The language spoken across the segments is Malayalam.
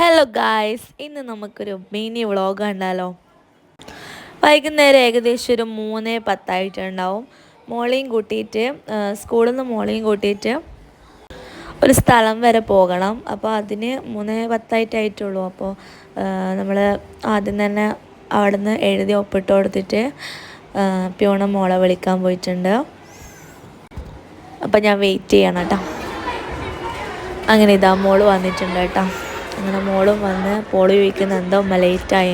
ഹലോ ഗായ്സ്, ഇന്ന് നമുക്കൊരു മിനി വ്ളോഗ് കണ്ടാലോ. വൈകുന്നേരം ഏകദേശം ഒരു 3:10 മോളെയും കൂട്ടിയിട്ട് സ്കൂളിൽ നിന്ന് മോളെയും കൂട്ടിയിട്ട് ഒരു സ്ഥലം വരെ പോകണം. അപ്പോൾ അതിന് 3:10 അപ്പോൾ നമ്മൾ ആദ്യം തന്നെ അവിടെ നിന്ന് എഴുതി ഒപ്പിട്ട് കൊടുത്തിട്ട് പ്യൂണ് മോളെ വിളിക്കാൻ പോയിട്ടുണ്ട്. അപ്പോൾ ഞാൻ വെയിറ്റ് ചെയ്യണം കേട്ടോ. അങ്ങനെ ഇതാ മോള് വന്നിട്ടുണ്ട് കേട്ടോ. അങ്ങനെ മോളും വന്ന് പോളി ചോദിക്കുന്ന എന്തോ ലേറ്റായി.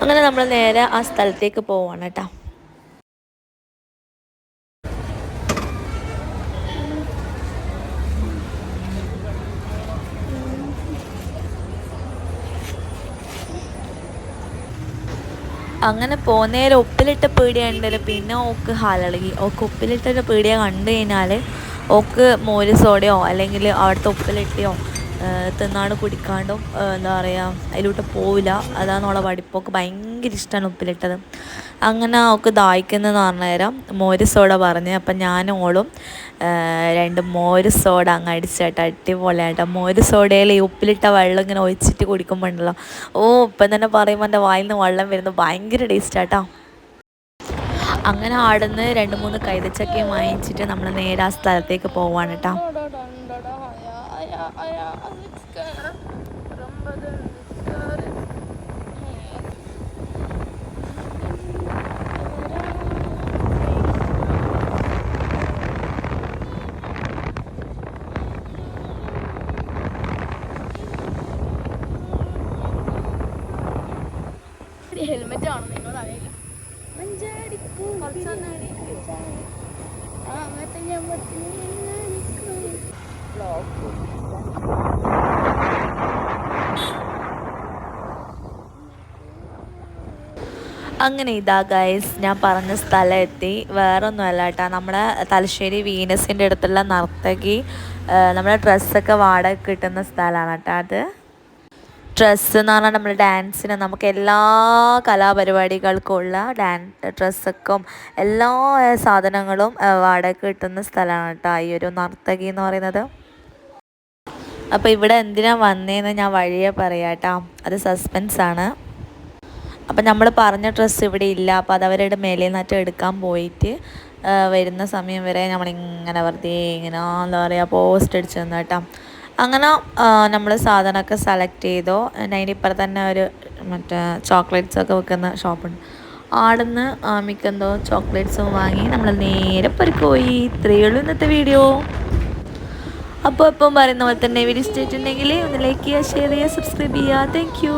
അങ്ങനെ നമ്മൾ നേരെ ആ സ്ഥലത്തേക്ക് പോവാണ് കേട്ടോ. അങ്ങനെ പോന്നേരം ഉപ്പിലിട്ട പീടിയ ഉണ്ട്. പിന്നെ ഓക്ക് ഹാലളകി. ഓക്ക് ഉപ്പിലിട്ടൊരു പീടിയ കണ്ടു കഴിഞ്ഞാൽ ഓക്ക് മോര് സോഡയോ അല്ലെങ്കിൽ അവിടുത്തെ ഉപ്പിലിട്ടയോ തിന്നാണ്ട് കുടിക്കാണ്ടും എന്താ പറയുക അതിലോട്ട് പോവില്ല. അതാണെന്നുള്ള പഠിപ്പൊക്കെ ഭയങ്കര ഇഷ്ടമാണ് ഉപ്പിലിട്ടത്. അങ്ങനെ അവൾക്ക് ദാഹിക്കുന്നതെന്ന് പറഞ്ഞ നേരം മോര് സോഡ പറഞ്ഞ്. അപ്പം ഞാനും ഓളും 2 മോര് സോഡ അങ്ങ് അടിച്ചിട്ട് അടിപൊളിയായിട്ട്. മോര് സോഡയിൽ ഈ ഉപ്പിലിട്ട വെള്ളം ഇങ്ങനെ ഒഴിച്ചിട്ട് കുടിക്കുമ്പോൾ ഉണ്ടല്ലോ, ഇപ്പം തന്നെ പറയുമ്പോൾ എൻ്റെ വായിൽ നിന്ന് വെള്ളം വരുന്നു. ഭയങ്കര ടേസ്റ്റാട്ടോ. അങ്ങനെ ആടുന്ന് 2-3 കൈതച്ചക്കയും വാങ്ങിച്ചിട്ട് നമ്മൾ നേരെ ആ സ്ഥലത്തേക്ക് പോവാണ് കേട്ടോ. ഹെൽമെറ്റ് ആണോ നിങ്ങളോട് അറിയില്ല. അങ്ങനെ ഇതാ ഗൈസ്, ഞാൻ പറഞ്ഞ സ്ഥലം എത്തി. വേറൊന്നുമല്ല കേട്ടോ, നമ്മുടെ തലശ്ശേരി വീനസിൻ്റെ അടുത്തുള്ള നർത്തകി നമ്മുടെ ഡ്രസ്സൊക്കെ വാടക കിട്ടുന്ന സ്ഥലമാണ് കേട്ടോ അത്. ഡ്രസ്സ് എന്ന് പറഞ്ഞാൽ നമ്മൾ ഡാൻസിന് നമുക്ക് എല്ലാ കലാപരിപാടികൾക്കുമുള്ള ഡ്രസ്സൊക്കെ എല്ലാ സാധനങ്ങളും വാടക കിട്ടുന്ന സ്ഥലമാണ് കേട്ടോ ഈ ഒരു നർത്തകി എന്ന് പറയുന്നത്. അപ്പോൾ ഇവിടെ എന്തിനാണ് വന്നതെന്ന് ഞാൻ വഴിയെ പറയാം കേട്ടോ, അത് സസ്പെൻസാണ്. അപ്പം നമ്മൾ പറഞ്ഞ ഡ്രസ്സ് ഇവിടെ ഇല്ല. അപ്പോൾ അത് അവരുടെ മേലെ നിന്നിട്ട് എടുക്കാൻ പോയിട്ട് വരുന്ന സമയം വരെ നമ്മളിങ്ങനെ വെറുതെ ഇങ്ങനെ എന്താ പറയുക പോസ്റ്റ് അടിച്ച് തന്നു കേട്ടോ. അങ്ങനെ നമ്മൾ സാധനമൊക്കെ സെലക്ട് ചെയ്തോ. അതിൻ്റെ ഇപ്പുറത്ത് തന്നെ ഒരു മറ്റേ ചോക്ലേറ്റ്സൊക്കെ വെക്കുന്ന ഷോപ്പുണ്ട്. ആടുന്ന് മിക്കെന്തോ ചോക്ലേറ്റ്സും വാങ്ങി നമ്മൾ നേരെ പൊരിക്ക് പോയി. ഇത്രയേ ഉള്ളൂ ഇന്നത്തെ വീഡിയോ. അപ്പോൾ ഇപ്പം പറയുന്ന പോലെ തന്നെ വീഡിയോ ഇഷ്ടമായിട്ടുണ്ടെങ്കിൽ ഒന്ന് ലൈക്ക് ചെയ്യുക, ഷെയർ ചെയ്യുക, സബ്സ്ക്രൈബ് ചെയ്യുക. Thank you.